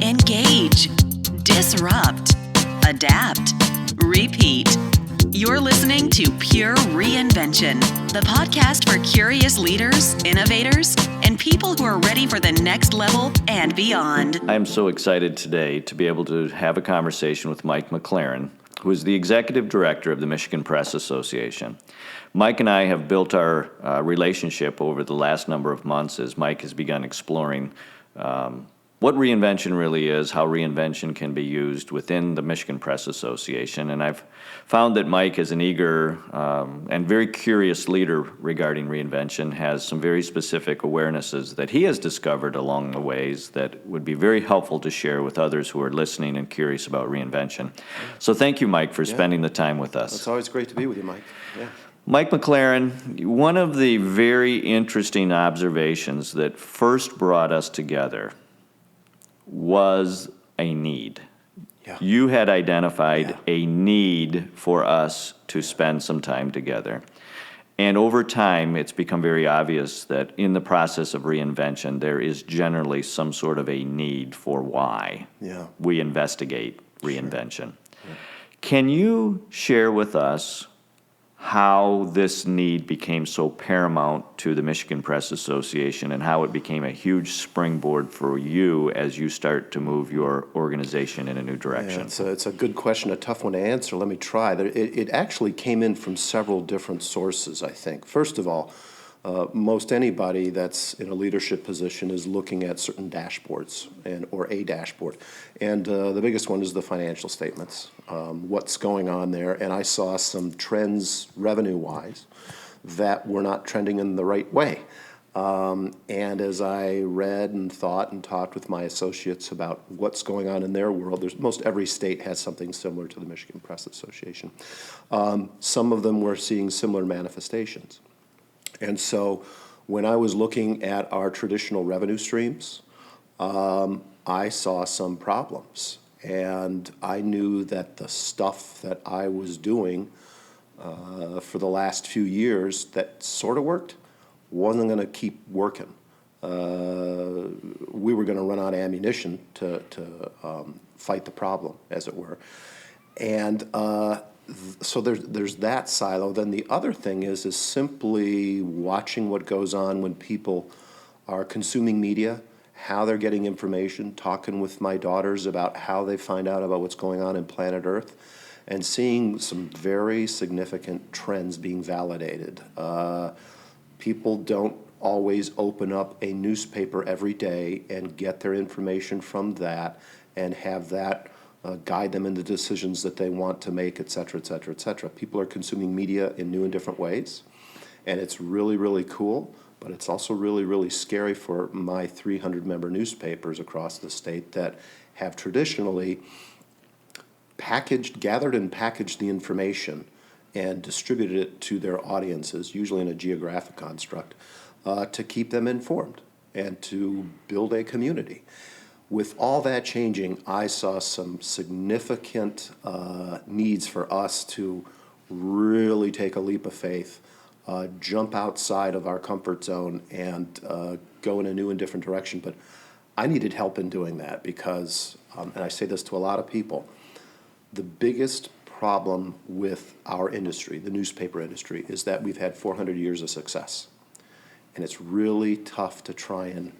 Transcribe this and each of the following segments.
engage, disrupt, adapt, repeat. You're listening to Pure Reinvention, the podcast for curious leaders, innovators, and people who are ready for the next level and beyond. I'm so excited today to be able to have a conversation with Mike MacLaren, who is the executive director of the Michigan Press Association. Mike and I have built our relationship over the last number of months as Mike has begun exploring what reinvention really is, how reinvention can be used within the Michigan Press Association. And I've found that Mike is an eager and very curious leader regarding reinvention, has some very specific awarenesses that he has discovered along the ways that would be very helpful to share with others who are listening and curious about reinvention. So thank you, Mike, for spending the time with us. It's always great to be with you, Mike. Yeah. Mike MacLaren, one of the very interesting observations that first brought us together was a need. Yeah. You had identified a need for us to spend some time together. And over time, it's become very obvious that in the process of reinvention, there is generally some sort of a need for why we investigate reinvention. Sure. Yeah. Can you share with us how this need became so paramount to the Michigan Press Association and how it became a huge springboard for you as you start to move your organization in a new direction? Yeah, it's a good question, a tough one to answer. Let me try. It actually came in from several different sources, I think. First of all, most anybody that's in a leadership position is looking at certain dashboards or a dashboard. And the biggest one is the financial statements, what's going on there. And I saw some trends revenue-wise that were not trending in the right way. And as I read and thought and talked with my associates about what's going on in their world, most every state has something similar to the Michigan Press Association. Some of them were seeing similar manifestations. And so when I was looking at our traditional revenue streams, I saw some problems. And I knew that the stuff that I was doing for the last few years that sort of worked wasn't going to keep working. We were going to run out of ammunition to fight the problem, as it were. And so there's that silo. Then the other thing is simply watching what goes on when people are consuming media, how they're getting information, talking with my daughters about how they find out about what's going on in planet Earth, and seeing some very significant trends being validated. People don't always open up a newspaper every day and get their information from that and have that guide them in the decisions that they want to make, et cetera, et cetera, et cetera. People are consuming media in new and different ways, and it's really, really cool, but it's also really, really scary for my 300-member newspapers across the state that have traditionally gathered and packaged the information and distributed it to their audiences, usually in a geographic construct, to keep them informed and to build a community. With all that changing, I saw some significant needs for us to really take a leap of faith, jump outside of our comfort zone, and go in a new and different direction. But I needed help in doing that because, and I say this to a lot of people, the biggest problem with our industry, the newspaper industry, is that we've had 400 years of success. And it's really tough to try and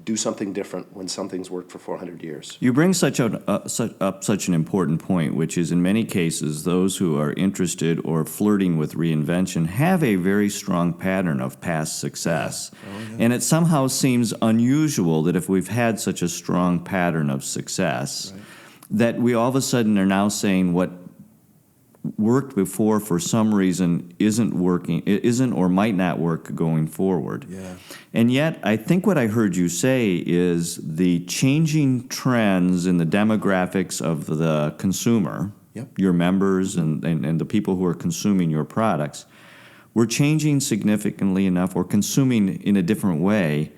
do something different when something's worked for 400 years. You bring such an important point, which is in many cases those who are interested or flirting with reinvention have a very strong pattern of past success. And it somehow seems unusual that if we've had such a strong pattern of success, that we all of a sudden are now saying what worked before for some reason isn't or might not work going forward. Yeah. And yet, I think what I heard you say is the changing trends in the demographics of the consumer, your members and the people who are consuming your products, were changing significantly enough or consuming in a different way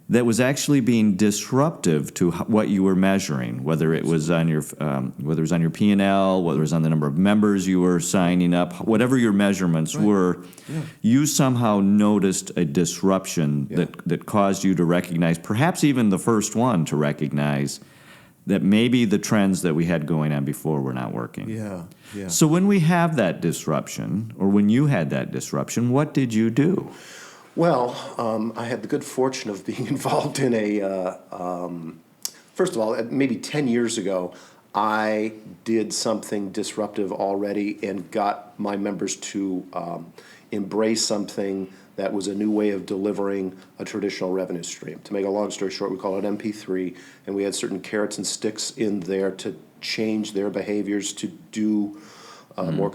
that was actually being disruptive to what you were measuring, whether it was on your P&L, whether it was on the number of members you were signing up, whatever your measurements were, you somehow noticed a disruption that caused you to recognize, perhaps even the first one to recognize, that maybe the trends that we had going on before were not working. Yeah, yeah. So when we have that disruption, or when you had that disruption, what did you do? Well, I had the good fortune of being involved in first of all, maybe 10 years ago, I did something disruptive already and got my members to embrace something that was a new way of delivering a traditional revenue stream. To make a long story short, we call it MP3, and we had certain carrots and sticks in there to change their behaviors to do more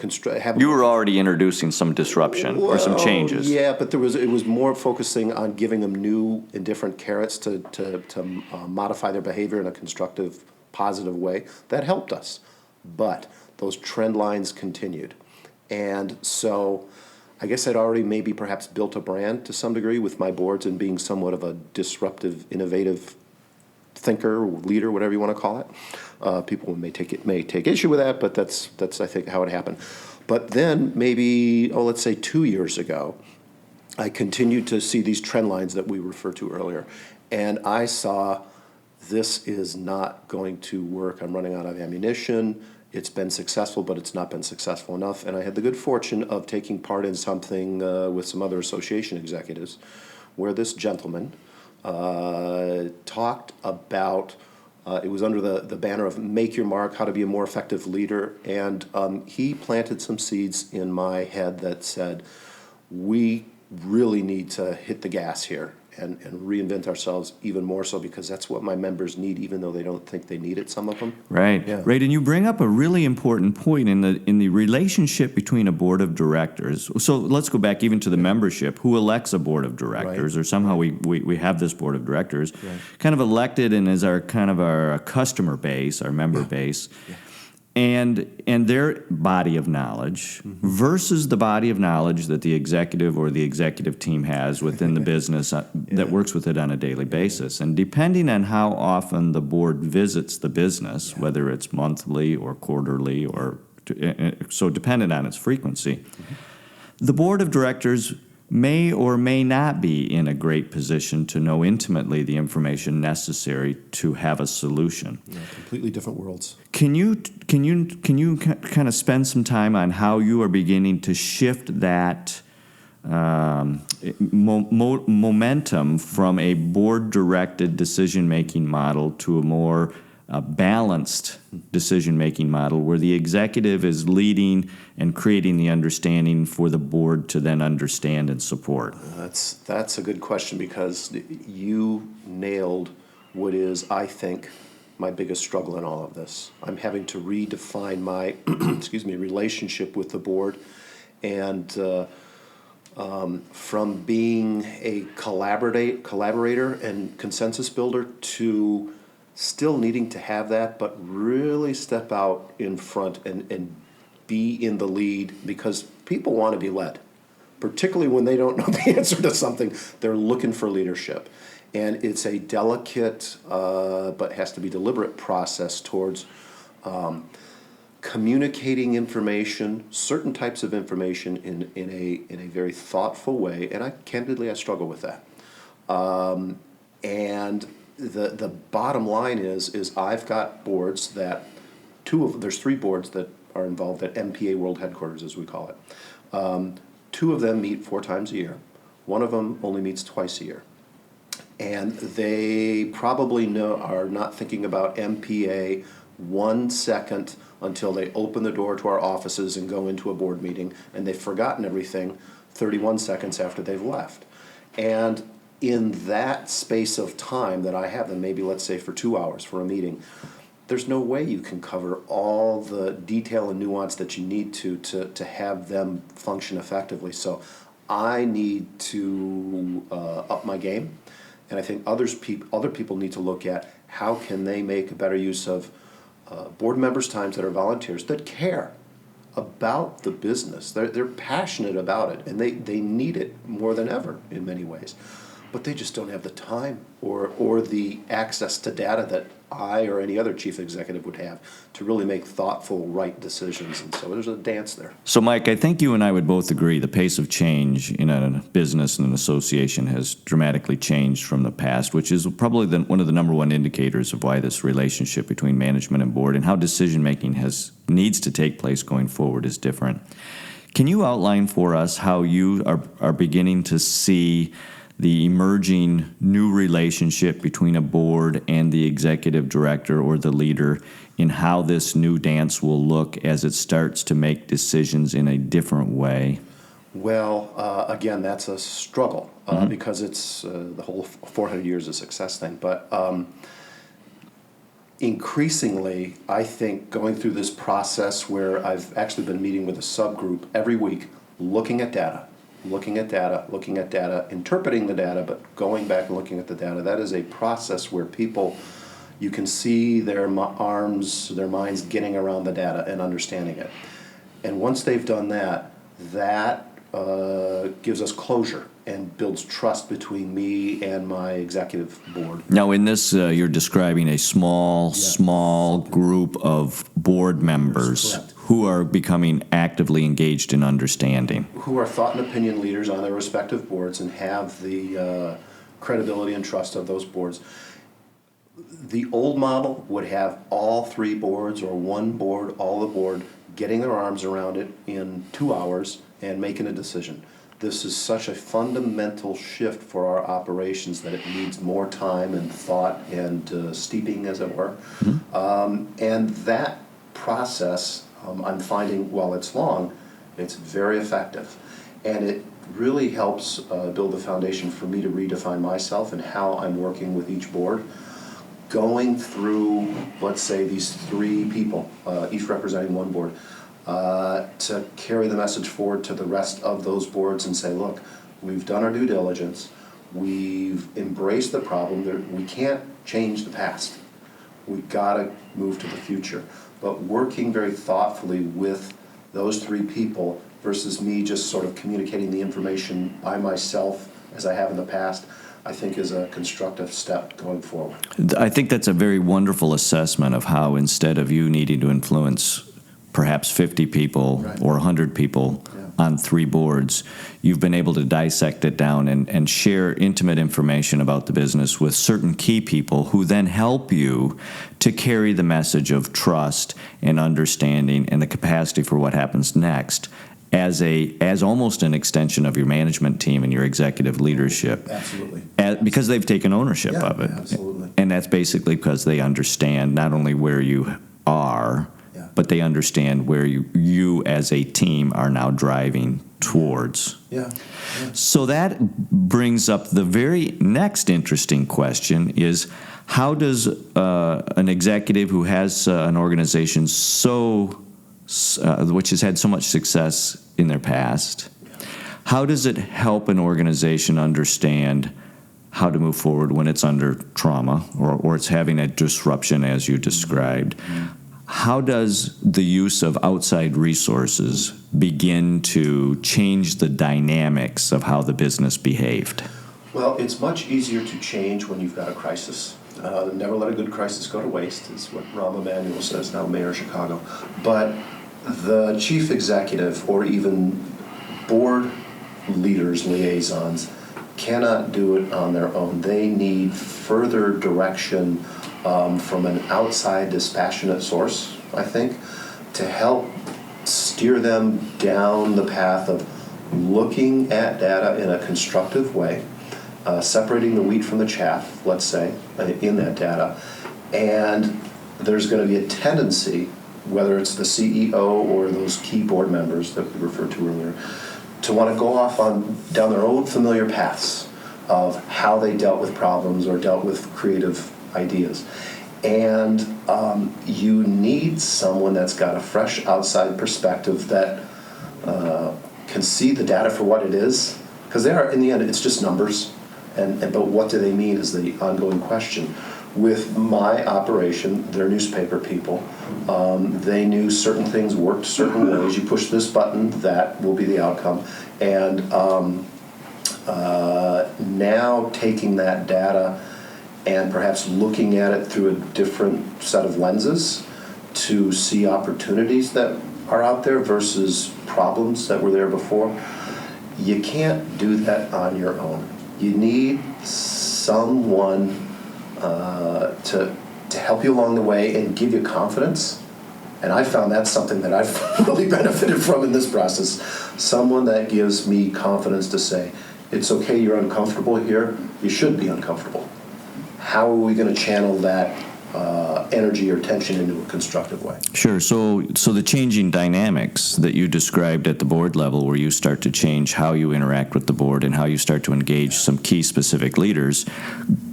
You were already introducing some disruption or some changes. Yeah, but it was more focusing on giving them new and different carrots to modify their behavior in a constructive, positive way. That helped us, but those trend lines continued, and so I guess I'd already maybe perhaps built a brand to some degree with my boards and being somewhat of a disruptive, innovative thinker, leader, whatever you want to call it. People may take issue with that, but that's I think how it happened. But then maybe let's say 2 years ago, I continued to see these trend lines that we referred to earlier, and I saw this is not going to work. I'm running out of ammunition. It's been successful, but it's not been successful enough. And I had the good fortune of taking part in something with some other association executives where this gentleman talked about, it was under the banner of Make Your Mark, How to Be a More Effective Leader. And he planted some seeds in my head that said, we really need to hit the gas here and reinvent ourselves even more so, because that's what my members need, even though they don't think they need it, some of them. Right, Yeah. right. And you bring up a really important point in the relationship between a board of directors. So let's go back even to the membership. Who elects a board of directors, Right. or somehow we have this board of directors, kind of elected and is our customer base, our member base. Yeah. And their body of knowledge versus the body of knowledge that the executive or the executive team has within the business that works with it on a daily basis. And depending on how often the board visits the business, whether it's monthly or quarterly or so dependent on its frequency, the board of directors may or may not be in a great position to know intimately the information necessary to have a solution. Yeah, completely different worlds. Can you kind of spend some time on how you are beginning to shift that momentum from a board-directed decision-making model to a more balanced decision-making model where the executive is leading and creating the understanding for the board to then understand and support? That's a good question, because you nailed what is, I think, my biggest struggle in all of this. I'm having to redefine my relationship with the board, and from being a collaborator and consensus builder to still needing to have that, but really step out in front and be in the lead, because people want to be led, particularly when they don't know the answer to something. They're looking for leadership. And it's a delicate, but has to be deliberate process towards communicating information, certain types of information in a very thoughtful way. And candidly, I struggle with that. And the bottom line is I've got boards that there's 3 boards that are involved at MPA World Headquarters, as we call it. 2 of them meet 4 times a year. One of them only meets twice a year. And they probably are not thinking about MPA 1 second until they open the door to our offices and go into a board meeting, and they've forgotten everything 31 seconds after they've left. And in that space of time that I have them, maybe let's say for 2 hours for a meeting, there's no way you can cover all the detail and nuance that you need to have them function effectively. So I need to up my game. And I think other people need to look at how can they make a better use of board members' times that are volunteers that care about the business. They're passionate about it, and they need it more than ever in many ways. But they just don't have the time or the access to data that I or any other chief executive would have to really make thoughtful, right decisions. And so there's a dance there. So, Mike, I think you and I would both agree the pace of change in a business and an association has dramatically changed from the past, which is probably one of the number one indicators of why this relationship between management and board and how decision-making needs to take place going forward is different. Can you outline for us how you are beginning to see the emerging new relationship between a board and the executive director or the leader in how this new dance will look as it starts to make decisions in a different way? Well, again, that's a struggle because it's the whole 400 years of success thing. But increasingly, I think going through this process where I've actually been meeting with a subgroup every week, looking at data, interpreting the data, but going back and looking at the data, that is a process where people, you can see their minds getting around the data and understanding it. And once they've done that, gives us closure and builds trust between me and my executive board. Now, in this, you're describing a small group of board members who are becoming actively engaged in understanding. Who are thought and opinion leaders on their respective boards and have the credibility and trust of those boards. The old model would have all three boards or one board, all the board, getting their arms around it in 2 hours and making a decision. This is such a fundamental shift for our operations that it needs more time and thought and steeping, as it were. And that process, I'm finding, while it's long, it's very effective. And it really helps build the foundation for me to redefine myself and how I'm working with each board. Going through, let's say, these three people, each representing one board, to carry the message forward to the rest of those boards and say, look, we've done our due diligence, we've embraced the problem, we can't change the past, we've got to move to the future. But working very thoughtfully with those three people versus me just sort of communicating the information by myself as I have in the past, I think is a constructive step going forward. I think that's a very wonderful assessment of how instead of you needing to influence perhaps 50 people or 100 people on three boards, you've been able to dissect it down and share intimate information about the business with certain key people who then help you to carry the message of trust and understanding and the capacity for what happens next as almost an extension of your management team and your executive leadership. Absolutely. Because they've taken ownership of it. Absolutely. And that's basically because they understand not only where you are, but they understand where you as a team are now driving towards. So that brings up the very next interesting question is, how does an executive who has an organization which has had so much success in their past, how does it help an organization understand how to move forward when it's under trauma or it's having a disruption as you described? How does the use of outside resources begin to change the dynamics of how the business behaved? Well, it's much easier to change when you've got a crisis. Never let a good crisis go to waste is what Rahm Emanuel says, now mayor of Chicago. But the chief executive or even board leaders, liaisons, cannot do it on their own. They need further direction from an outside dispassionate source, I think, to help steer them down the path of looking at data in a constructive way, separating the wheat from the chaff, let's say, in that data. And there's going to be a tendency, whether it's the CEO or those key board members that we referred to earlier, to want to go off down their own familiar paths of how they dealt with problems or dealt with creative ideas. And you need someone that's got a fresh outside perspective that can see the data for what it is, because they are, in the end, it's just numbers, but what do they mean is the ongoing question. With my operation, they're newspaper people. They knew certain things worked certain ways. You push this button, that will be the outcome. And now taking that data and perhaps looking at it through a different set of lenses to see opportunities that are out there versus problems that were there before. You can't do that on your own. You need someone to help you along the way and give you confidence. And I found that's something that I've really benefited from in this process. Someone that gives me confidence to say, it's okay, you're uncomfortable here. You should be uncomfortable. How are we going to channel that energy or tension into a constructive way? Sure. So the changing dynamics that you described at the board level, where you start to change how you interact with the board and how you start to engage some key specific leaders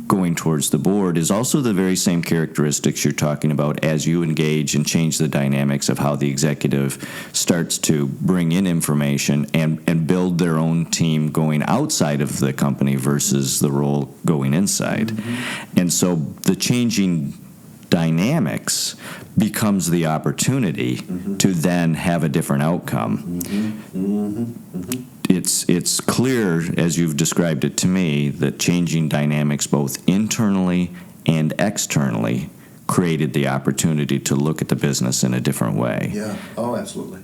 going towards the board, is also the very same characteristics you're talking about as you engage and change the dynamics of how the executive starts to bring in information and build their own team going outside of the company versus the role going inside. Mm-hmm. And so the changing dynamics becomes the opportunity to then have a different outcome. It's clear, as you've described it to me, that changing dynamics both internally and externally created the opportunity to look at the business in a different way. Yeah. Oh, absolutely.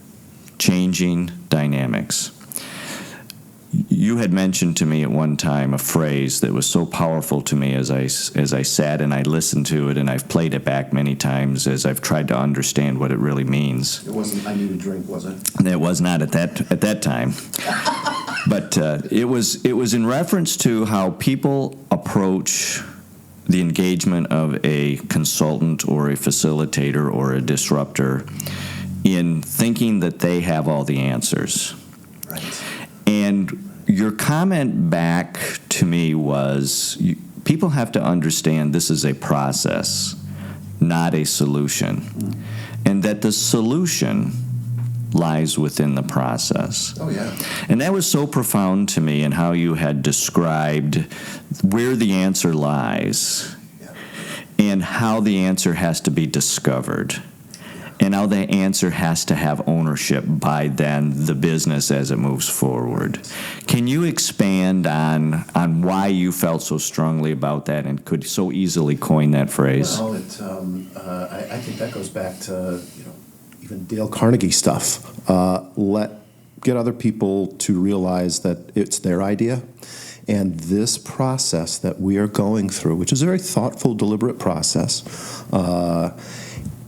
Changing dynamics. You had mentioned to me at one time a phrase that was so powerful to me as I sat and I listened to it, and I've played it back many times as I've tried to understand what it really means. It wasn't "I need a drink," was it? It was not at that time. But it was in reference to how people approach the engagement of a consultant or a facilitator or a disruptor in thinking that they have all the answers. Right. And your comment back to me was, people have to understand this is a process, not a solution, and that the solution lies within the process. Oh, yeah. And that was so profound to me in how you had described where the answer lies, and how the answer has to be discovered, and how the answer has to have ownership by then the business as it moves forward. Can you expand on why you felt so strongly about that and could so easily coin that phrase? Well, I think that goes back to even Dale Carnegie stuff. Get other people to realize that it's their idea. And this process that we are going through, which is a very thoughtful, deliberate process,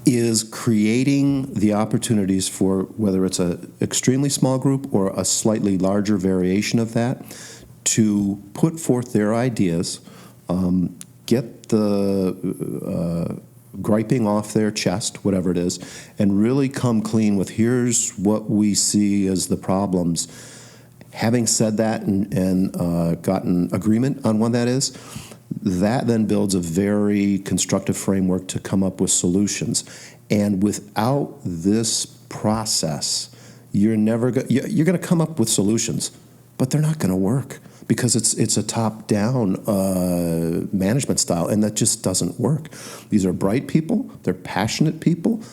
is creating the opportunities for, whether it's an extremely small group or a slightly larger variation of that, to put forth their ideas, get the griping off their chest, whatever it is, and really come clean with, here's what we see as the problems. Having said that and gotten agreement on what that is, that then builds a very constructive framework to come up with solutions. And without this process, you're going to come up with solutions, but they're not going to work because it's a top-down management style, and that just doesn't work. These are bright people. They're passionate people.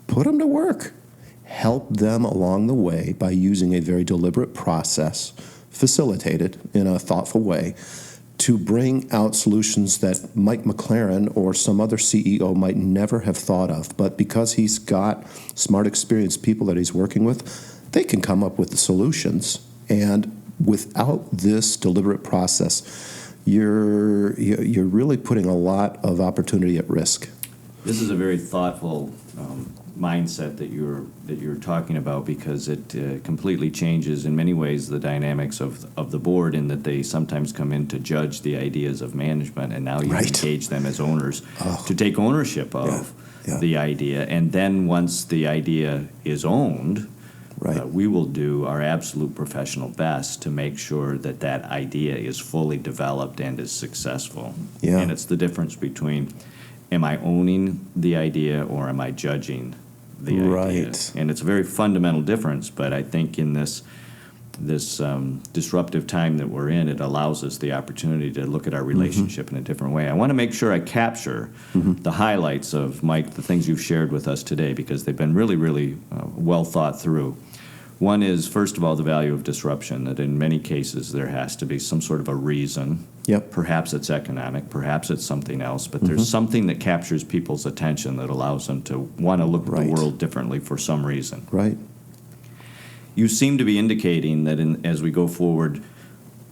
Put them to work. Help them along the way by using a very deliberate process, facilitated in a thoughtful way, to bring out solutions that Mike MacLaren or some other CEO might never have thought of. But because he's got smart, experienced people that he's working with, they can come up with the solutions. And without this deliberate process, you're really putting a lot of opportunity at risk. This is a very thoughtful mindset that you're talking about, because it completely changes in many ways the dynamics of the board, in that they sometimes come in to judge the ideas of management, and now you engage them as owners to take ownership of the idea. And then once the idea is owned, we will do our absolute professional best to make sure that that idea is fully developed and is successful. And it's the difference between, am I owning the idea or am I judging the idea? And it's a very fundamental difference, but I think in this disruptive time that we're in, it allows us the opportunity to look at our relationship in a different way. I want to make sure I capture the highlights of, Mike, the things you've shared with us today, because they've been really, really well thought through. One is, first of all, the value of disruption, that in many cases there has to be some sort of a reason. Yep. Perhaps it's economic, perhaps it's something else, but there's something that captures people's attention that allows them to want to look at Right. the world differently for some reason. Right. You seem to be indicating that as we go forward,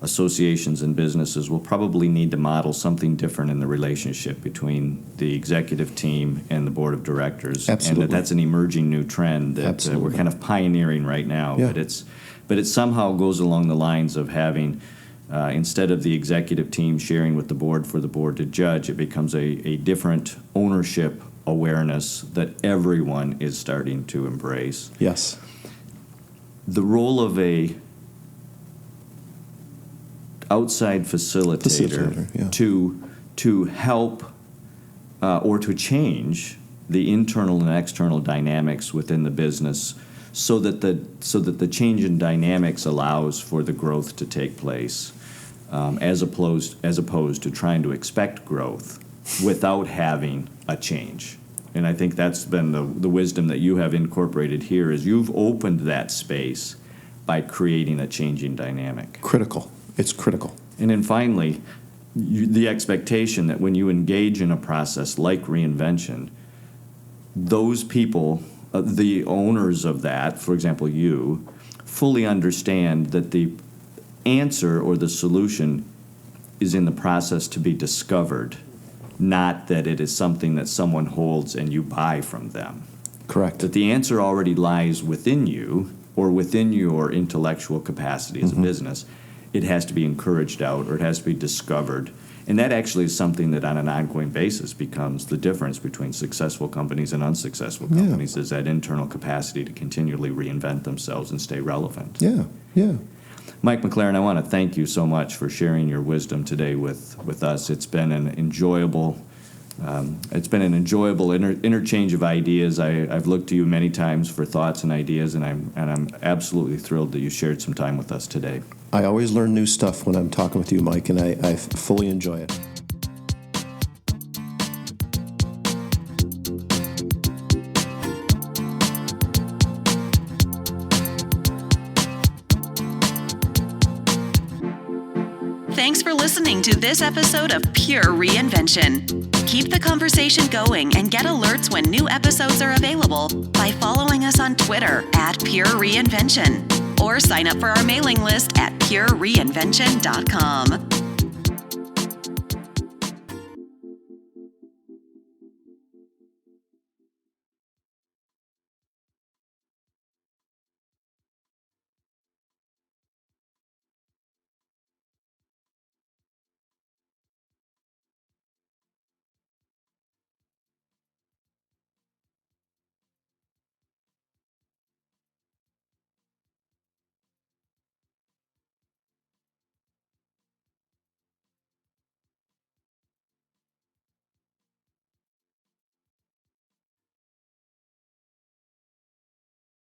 associations and businesses will probably need to model something different in the relationship between the executive team and the board of directors. Absolutely. And that's an emerging new trend that we're Absolutely. kind of pioneering right now. Yeah. But it somehow goes along the lines of having, instead of the executive team sharing with the board for the board to judge, it becomes a different ownership awareness that everyone is starting to embrace. Yes. The role of a outside facilitator, yeah. to help or to change the internal and external dynamics within the business, so that the change in dynamics allows for the growth to take place, as opposed to trying to expect growth without having a change. And I think that's been the wisdom that you have incorporated here, is you've opened that space by creating a changing dynamic. Critical. It's critical. And then finally, the expectation that when you engage in a process like reinvention, those people, the owners of that, for example, you, fully understand that the answer or the solution is in the process to be discovered, not that it is something that someone holds and you buy from them. Correct. That the answer already lies within you or within your intellectual capacity as a business. It has to be encouraged out, or it has to be discovered. And that actually is something that on an ongoing basis becomes the difference between successful companies and unsuccessful companies, is that internal capacity to continually reinvent themselves and stay relevant. Yeah. Yeah. Mike MacLaren, I want to thank you so much for sharing your wisdom today with us. It's been an enjoyable interchange of ideas. I've looked to you many times for thoughts and ideas, and I'm absolutely thrilled that you shared some time with us today. I always learn new stuff when I'm talking with you, Mike, and I fully enjoy it. Thanks for listening to this episode of Pure Reinvention. Keep the conversation going and get alerts when new episodes are available by following us on Twitter @Pure Reinvention, or sign up for our mailing list at purereinvention.com.